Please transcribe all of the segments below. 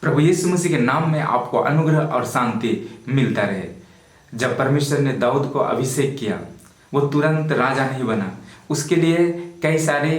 प्रभु यीशु मसीह के नाम में आपको अनुग्रह और शांति मिलता रहे। जब परमेश्वर ने दाऊद को अभिषेक किया, वो तुरंत राजा नहीं बना। उसके लिए कई सारे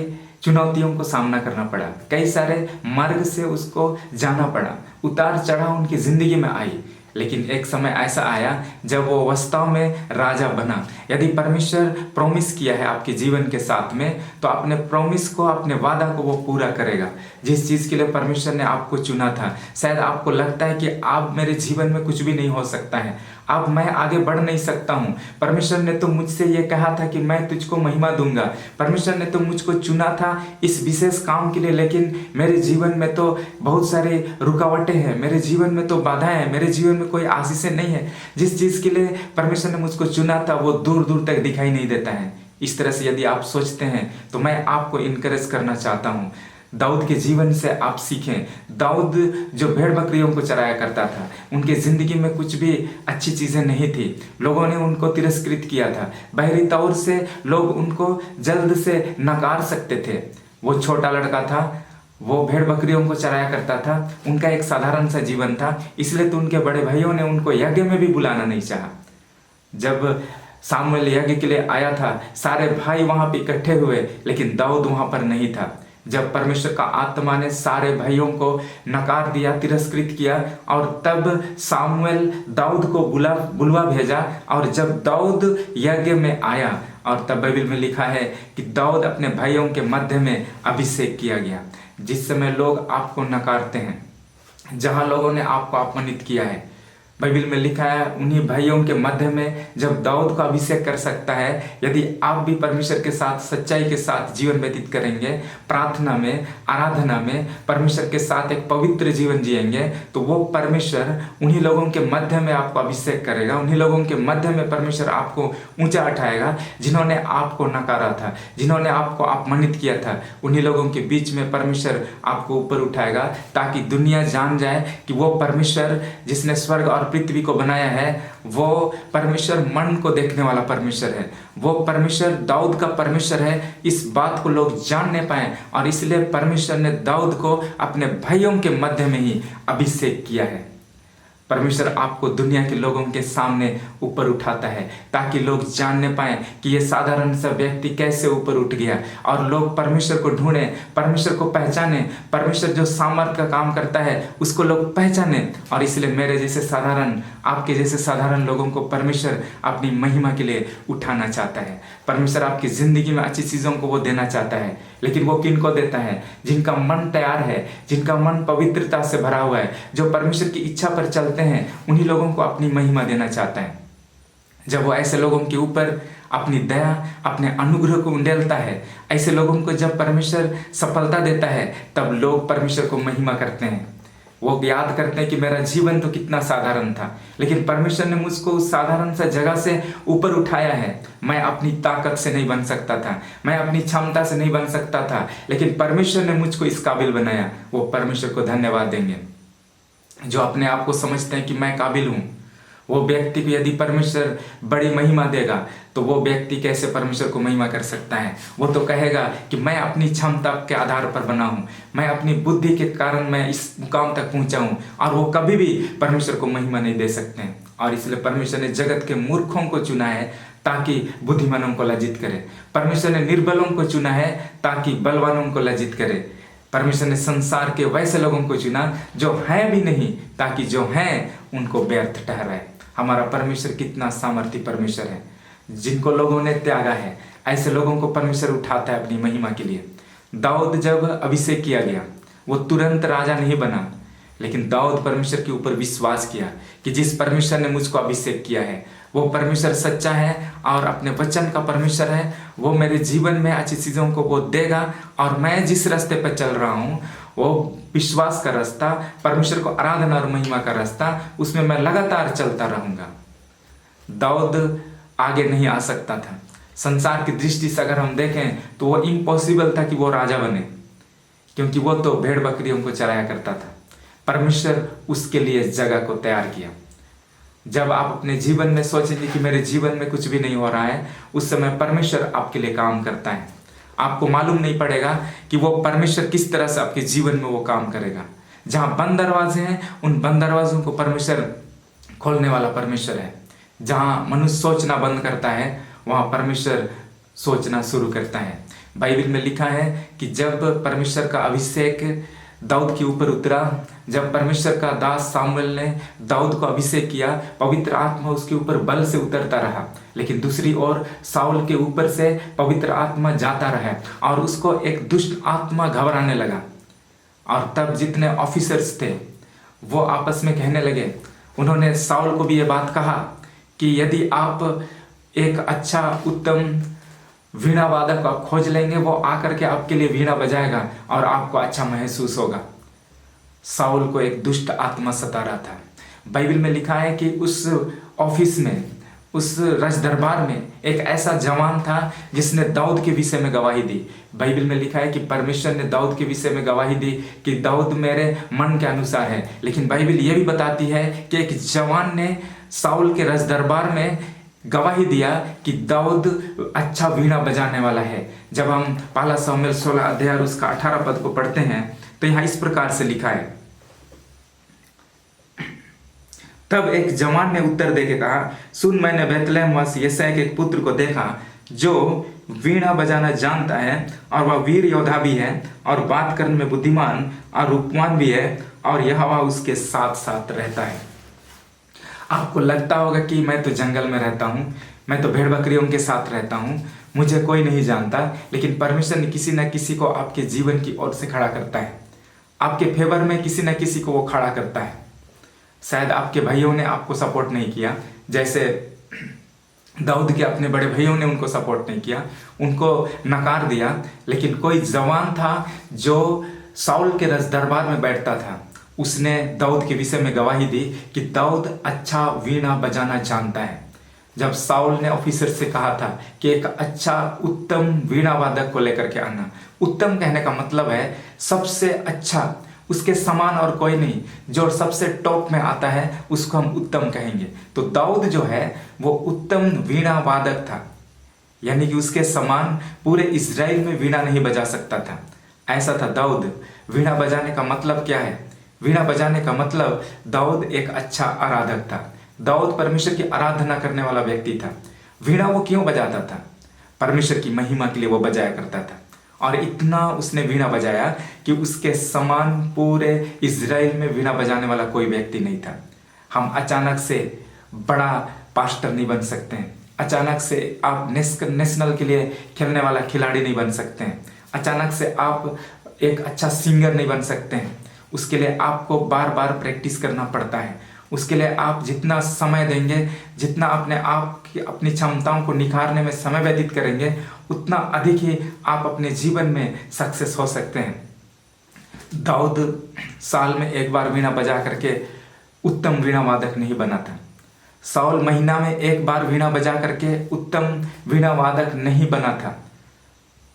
चुनौतियों को सामना करना पड़ा, कई सारे मार्ग से उसको जाना पड़ा, उतार चढ़ाव उनकी जिंदगी में आई। लेकिन एक समय ऐसा आया जब वो वास्तव में राजा बना। यदि परमेश्वर प्रॉमिस किया है आपके जीवन के साथ में, तो अपने प्रॉमिस को, अपने वादा को वो पूरा करेगा। जिस चीज़ के लिए परमेश्वर ने आपको चुना था, शायद आपको लगता है कि अब मेरे जीवन में कुछ भी नहीं हो सकता है, अब मैं आगे बढ़ नहीं सकता हूँ। परमेश्वर ने तो मुझसे ये कहा था कि मैं तुझको महिमा दूंगा, परमेश्वर ने तो मुझको चुना था इस विशेष काम के लिए, लेकिन मेरे जीवन में तो बहुत सारे रुकावटें हैं, मेरे जीवन में तो बाधाएं हैं, मेरे जीवन में कोई आशीषें नहीं है। जिस चीज़ के लिए परमेश्वर ने मुझको चुना था वो दूर दूर तक दिखाई नहीं देता है। इस तरह से यदि आप सोचते हैं तो मैं आपको इनकरेज करना चाहता हूँ, दाऊद के जीवन से आप सीखें। दाऊद जो भेड़ बकरियों को चराया करता था, उनके जिंदगी में कुछ भी अच्छी चीजें नहीं थी, लोगों ने उनको तिरस्कृत किया था, बाहरी तौर से लोग उनको जल्द से नकार सकते थे। वो छोटा लड़का था, वो भेड़ बकरियों को चराया करता था, उनका एक साधारण सा जीवन था, इसलिए तो उनके बड़े भाइयों ने उनको यज्ञ में भी बुलाना नहीं चाहा। जब सामुएल यज्ञ के लिए आया था, सारे भाई वहां पे इकट्ठे हुए, लेकिन दाऊद वहां पर नहीं था। जब परमेश्वर का आत्मा ने सारे भाइयों को नकार दिया, तिरस्कृत किया, और तब सामुएल दाऊद को बुलवा भेजा। और जब दाऊद यज्ञ में आया, और तब बाइबल में लिखा है कि दाऊद अपने भाइयों के मध्य में अभिषेक किया गया। जिस समय लोग आपको नकारते हैं, जहां लोगों ने आपको अपमानित किया है, बाइबल में लिखा है उन्हीं भाइयों के मध्य में जब दाऊद का अभिषेक कर सकता है। यदि आप भी परमेश्वर के साथ सच्चाई के साथ जीवन व्यतीत करेंगे, प्रार्थना में, आराधना में, परमेश्वर के साथ एक पवित्र जीवन जिएंगे, तो वो परमेश्वर उन्हीं लोगों के मध्य में आपको अभिषेक करेगा, उन्हीं लोगों के मध्य में परमेश्वर आपको ऊंचा उठाएगा। जिन्होंने आपको नकारा था, जिन्होंने आपको अपमानित किया था, उन्हीं लोगों के बीच में परमेश्वर आपको ऊपर उठाएगा, ताकि दुनिया जान जाए कि वो परमेश्वर जिसने स्वर्ग और पृथ्वी को बनाया है, वो परमेश्वर मन को देखने वाला परमेश्वर है, वो परमेश्वर दाऊद का परमेश्वर है। इस बात को लोग जान नहीं पाए, और इसलिए परमेश्वर ने दाऊद को अपने भाइयों के मध्य में ही अभिषेक किया है। परमेश्वर आपको दुनिया के लोगों के सामने ऊपर उठाता है, ताकि लोग जानने पाए कि ये साधारण सा व्यक्ति कैसे ऊपर उठ गया, और लोग परमेश्वर को ढूंढें, परमेश्वर को पहचाने, परमेश्वर जो सामर्थ का काम करता है उसको लोग पहचाने। और इसलिए मेरे जैसे साधारण, आपके जैसे साधारण लोगों को परमेश्वर अपनी महिमा के लिए उठाना चाहता है। परमेश्वर आपकी जिंदगी में अच्छी चीज़ों को वो देना चाहता है, लेकिन वो किनको देता है? जिनका मन तैयार है, जिनका मन पवित्रता से भरा हुआ है, जो परमेश्वर की इच्छा पर चलते हैं, उन्हीं लोगों को अपनी महिमा देना चाहता है। जब वो ऐसे लोगों के ऊपर अपनी दया, अपने अनुग्रह को उंडेलता है, ऐसे लोगों को जब परमेश्वर सफलता देता है, तब लोग परमेश्वर को महिमा करते हैं। वो याद करते हैं कि मेरा जीवन तो कितना साधारण था, लेकिन परमेश्वर ने मुझको उस साधारण सा जगह से ऊपर उठाया है। मैं अपनी ताकत से नहीं बन सकता था, मैं अपनी क्षमता से नहीं बन सकता था, लेकिन परमेश्वर ने मुझको इस काबिल बनाया। वो परमेश्वर को धन्यवाद देंगे। जो अपने आप को समझते हैं कि मैं काबिल हूँ, वो व्यक्ति को यदि परमेश्वर बड़ी महिमा देगा, तो वो व्यक्ति कैसे परमेश्वर को महिमा कर सकता है? वो तो कहेगा कि मैं अपनी क्षमता के आधार पर बना हूँ, मैं अपनी बुद्धि के कारण मैं इस मुकाम तक पहुँचा हूँ, और वो कभी भी परमेश्वर को महिमा नहीं दे सकते हैं। और इसलिए परमेश्वर ने जगत के मूर्खों को चुना है ताकि बुद्धिमानों को लज्जित करे। परमेश्वर ने निर्बलों को चुना है ताकि बलवानों को लज्जित करे। परमेश्वर ने संसार के वैसे लोगों को चुना जो हैं भी नहीं, ताकि जो हैं उनको व्यर्थ ठहराए। हमारा परमेश्वर कितना सामर्थी परमेश्वर है। जिनको लोगों ने त्यागा है, ऐसे लोगों को परमेश्वर उठाता है अपनी महिमा के लिए। दाऊद जब अभिषेक किया गया, वो तुरंत राजा नहीं बना, लेकिन दाऊद परमेश्वर के ऊपर विश्वास किया कि जिस परमेश्वर ने मुझको अभिषेक किया है, वो परमेश्वर सच्चा है और अपने वचन का परमेश्वर है। वो मेरे जीवन में अच्छी चीज़ों को वो देगा, और मैं जिस रास्ते पर चल रहा हूँ, वो विश्वास का रास्ता, परमेश्वर को आराधना और महिमा का रास्ता, उसमें मैं लगातार चलता रहूँगा। दाऊद आगे नहीं आ सकता था। संसार की दृष्टि से अगर हम देखें तो वो इम्पॉसिबल था कि वो राजा बने, क्योंकि वो तो भेड़ बकरियों को चराया करता था। परमेश्वर उसके लिए जगह को तैयार किया। जब आप अपने जीवन में सोचेंगे कि मेरे जीवन में कुछ भी नहीं हो रहा है, उस समय परमेश्वर आपके लिए काम करता है। आपको मालूम नहीं पड़ेगा कि वो परमेश्वर किस तरह से आपके जीवन में वो काम करेगा। जहाँ बंद दरवाजे हैं उन बंद दरवाजों को परमेश्वर खोलने वाला परमेश्वर है। जहाँ मनुष्य सोचना बंद करता है वहाँ परमेश्वर सोचना शुरू करता है। बाइबल में लिखा है कि जब परमेश्वर का अभिषेक दाऊद के ऊपर उतरा, जब परमेश्वर का दास सामुएल ने दाऊद को अभिषेक किया, पवित्र आत्मा उसके ऊपर बल से उतरता रहा, लेकिन दूसरी ओर साउल के ऊपर से पवित्र आत्मा जाता रहा और उसको एक दुष्ट आत्मा घबराने लगा। और तब जितने ऑफिसर्स थे वो आपस में कहने लगे, उन्होंने साउल को भी ये बात कहा कि यदि आप एक अच्छा उत्तम वीणा वादक आप खोज लेंगे, वो आकर के आपके लिए वीणा बजाएगा और आपको अच्छा महसूस होगा। साउल को एक दुष्ट आत्मा सता रहा था। बाइबल में लिखा है कि उस ऑफिस में, उस राज दरबार में एक ऐसा जवान था जिसने दाऊद के विषय में गवाही दी। बाइबल में लिखा है कि परमेश्वर ने दाऊद के विषय में गवाही दी कि दाऊद मेरे मन के अनुसार है। लेकिन बाइबल ये भी बताती है कि एक जवान ने साउल के राज दरबार में गवाही दिया कि दाऊद अच्छा वीणा बजाने वाला है। जब हम पहला शमूएल 16 अध्याय और उसका 18 पद को पढ़ते हैं तो यहाँ इस प्रकार से लिखा है, तब एक जवान ने उत्तर देके कहा, सुन, मैंने बैतलहमवासी यिशै के एक पुत्र को देखा जो वीणा बजाना जानता है और वह वीर योद्धा भी है और बात करने में बुद्धिमान और रूपवान भी है और यहोवा उसके साथ साथ रहता है। आपको लगता होगा कि मैं तो जंगल में रहता हूँ, मैं तो भेड़ बकरियों के साथ रहता हूँ, मुझे कोई नहीं जानता, लेकिन परमेश्वर ने किसी न किसी को आपके जीवन की ओर से खड़ा करता है। आपके फेवर में किसी न किसी को वो खड़ा करता है। शायद आपके भाइयों ने आपको सपोर्ट नहीं किया, जैसे दाऊद के अपने बड़े भाइयों ने उनको सपोर्ट नहीं किया, उनको नकार दिया, लेकिन कोई जवान था जो साउल के राज दरबार में बैठता था, उसने दाऊद के विषय में गवाही दी कि दाऊद अच्छा वीणा बजाना जानता है। जब साउल ने ऑफिसर से कहा था कि एक अच्छा उत्तम वीणा वादक को लेकर के आना, उत्तम कहने का मतलब है सबसे अच्छा, उसके समान और कोई नहीं, जो सबसे टॉप में आता है उसको हम उत्तम कहेंगे। तो दाऊद जो है वो उत्तम वीणा वादक था, यानी कि उसके समान पूरे इजराइल में वीणा नहीं बजा सकता था, ऐसा था दाऊद। वीणा बजाने का मतलब क्या है? वीणा बजाने का मतलब दाऊद एक अच्छा आराधक था। दाऊद परमेश्वर की आराधना करने वाला व्यक्ति था। वीणा वो क्यों बजाता था? परमेश्वर की महिमा के लिए वो बजाया करता था, और इतना उसने वीणा बजाया कि उसके समान पूरे इजराइल में वीणा बजाने वाला कोई व्यक्ति नहीं था। हम अचानक से बड़ा पास्टर नहीं बन सकते हैं, अचानक से आप नेशनल के लिए खेलने वाला खिलाड़ी नहीं बन सकते हैं, अचानक से आप एक अच्छा सिंगर नहीं बन सकते हैं। उसके लिए आपको बार बार प्रैक्टिस करना पड़ता है। उसके लिए आप जितना समय देंगे, जितना अपने आप की अपनी क्षमताओं को निखारने में समय व्यतीत करेंगे, उतना अधिक ही आप अपने जीवन में सक्सेस हो सकते हैं। दाऊद साल में एक बार वीणा बजा करके उत्तम वीणा वादक नहीं बना था। साउल महीना में एक बार वीणा बजा करके उत्तम वीणा वादक नहीं बना था।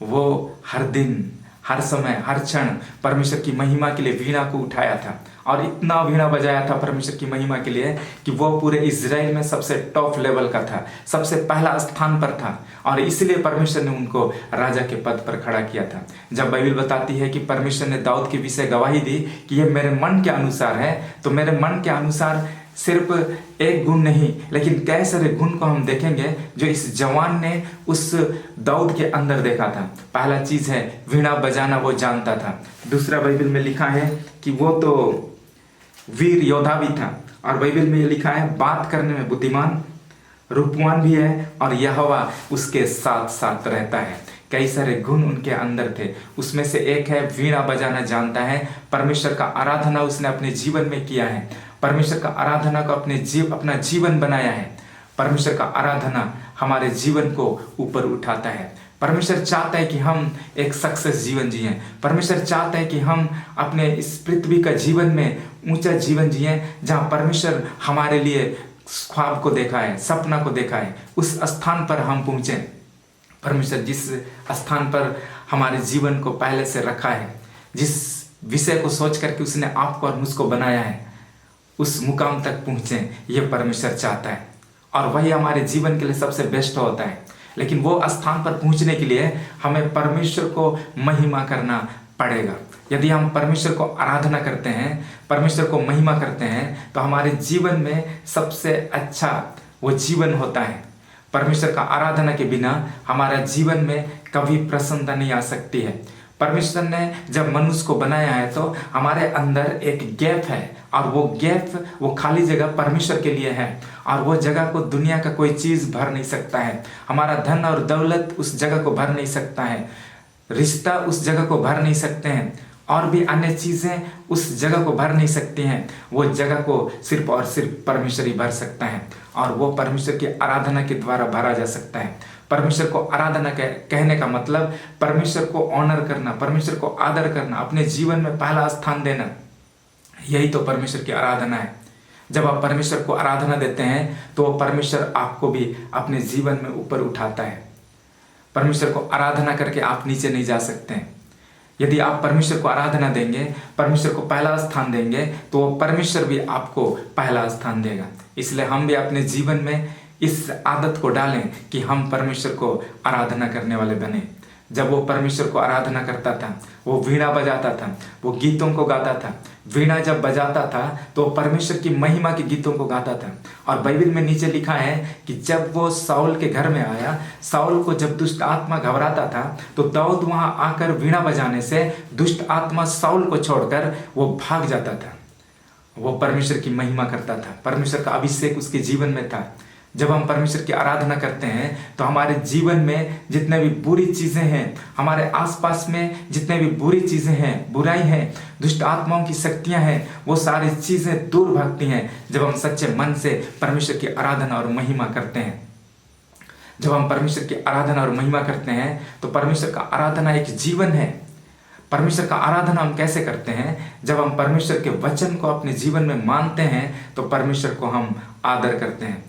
वो हर दिन, हर समय, हर क्षण परमेश्वर की महिमा के लिए वीणा को उठाया था और इतना वीणा बजाया था परमेश्वर की महिमा के लिए कि वो पूरे इजराइल में सबसे टॉप लेवल का था, सबसे पहला स्थान पर था, और इसलिए परमेश्वर ने उनको राजा के पद पर खड़ा किया था। जब बाइबल बताती है कि परमेश्वर ने दाऊद के विषय गवाही दी कि ये मेरे मन के अनुसार है, तो मेरे मन के अनुसार सिर्फ एक गुण नहीं, लेकिन कई सारे गुण को हम देखेंगे जो इस जवान ने उस दाऊद के अंदर देखा था। पहला चीज है वीणा बजाना वो जानता था। दूसरा बाइबल में लिखा है कि वो तो वीर योद्धा भी था, और बाइबल में ये लिखा है बात करने में बुद्धिमान, रूपवान भी है, और यहोवा उसके साथ साथ रहता है। कई सारे गुण उनके अंदर थे। उसमें से एक है वीणा बजाना जानता है। परमेश्वर का आराधना उसने अपने जीवन में किया है, परमेश्वर का आराधना को अपना जीवन बनाया है। परमेश्वर का आराधना हमारे जीवन को ऊपर उठाता है। परमेश्वर चाहता है कि हम एक सक्सेस जीवन जिएं। परमेश्वर चाहता है कि हम अपने इस पृथ्वी का जीवन में ऊंचा जीवन जिएं, जहां परमेश्वर हमारे लिए ख्वाब को देखा है, सपना को देखा है, उस स्थान पर हम पहुंचे। परमेश्वर जिस स्थान पर हमारे जीवन को पहले से रखा है, जिस विषय को सोच करके उसने आपको और मुझको बनाया है, उस मुकाम तक पहुंचे, ये परमेश्वर चाहता है, और वही हमारे जीवन के लिए सबसे बेस्ट होता है। लेकिन वो स्थान पर पहुंचने के लिए हमें परमेश्वर को महिमा करना पड़ेगा। यदि हम परमेश्वर को आराधना करते हैं, परमेश्वर को महिमा करते हैं, तो हमारे जीवन में सबसे अच्छा वो जीवन होता है। परमेश्वर का आराधना के बिना हमारा जीवन में कभी प्रसन्नता नहीं आ सकती है। परमेश्वर ने जब मनुष्य को बनाया है तो हमारे अंदर एक गैप है, और वो गैप, वो खाली जगह परमेश्वर के लिए है, और वो जगह को दुनिया का कोई चीज़ भर नहीं सकता है। हमारा धन और दौलत उस जगह को भर नहीं सकता है, रिश्ता उस जगह को भर नहीं सकते हैं, और भी अन्य चीज़ें उस जगह को भर नहीं सकती हैं। वो जगह को सिर्फ और सिर्फ परमेश्वर ही भर सकता है, और वो परमेश्वर की आराधना के द्वारा भरा जा सकता है। परमेश्वर को आराधना कहने का मतलब परमेश्वर को ऑनर करना, परमेश्वर को आदर करना, अपने जीवन में पहला स्थान देना, यही तो परमेश्वर की आराधना है। जब आप परमेश्वर को आराधना देते हैं तो वो परमेश्वर आपको भी अपने जीवन में ऊपर उठाता है। परमेश्वर को आराधना करके आप नीचे नहीं जा सकते हैं। यदि आप परमेश्वर को आराधना देंगे, परमेश्वर को पहला स्थान देंगे, तो वो परमेश्वर भी आपको पहला स्थान देगा। इसलिए हम भी अपने जीवन में इस आदत को डालें कि हम परमेश्वर को आराधना करने वाले बने। जब वो परमेश्वर को आराधना करता था, वो वीणा बजाता था, वो गीतों को गाता था। वीणा जब बजाता था तो परमेश्वर की महिमा के गीतों को गाता था। और बाइबल में नीचे लिखा है कि जब वो साउल के घर में आया, साउल को जब दुष्ट आत्मा घबराता था, तो दाऊद वहां आकर वीणा बजाने से दुष्ट आत्मा साउल को छोड़कर वो भाग जाता था। वो परमेश्वर की महिमा करता था, परमेश्वर का अभिषेक उसके जीवन में था। जब हम परमेश्वर की आराधना करते हैं तो हमारे जीवन में जितने भी बुरी चीज़ें हैं, हमारे आसपास में जितने भी बुरी चीज़ें हैं, बुराई है, दुष्ट आत्माओं की शक्तियां हैं, वो सारी चीज़ें दूर भागती हैं जब हम सच्चे मन से परमेश्वर की आराधना और महिमा करते हैं। जब हम परमेश्वर की आराधना और महिमा करते हैं तो परमेश्वर का आराधना एक जीवन है। परमेश्वर का आराधना हम कैसे करते हैं? जब हम परमेश्वर के वचन को अपने जीवन में मानते हैं तो परमेश्वर को हम आदर करते हैं।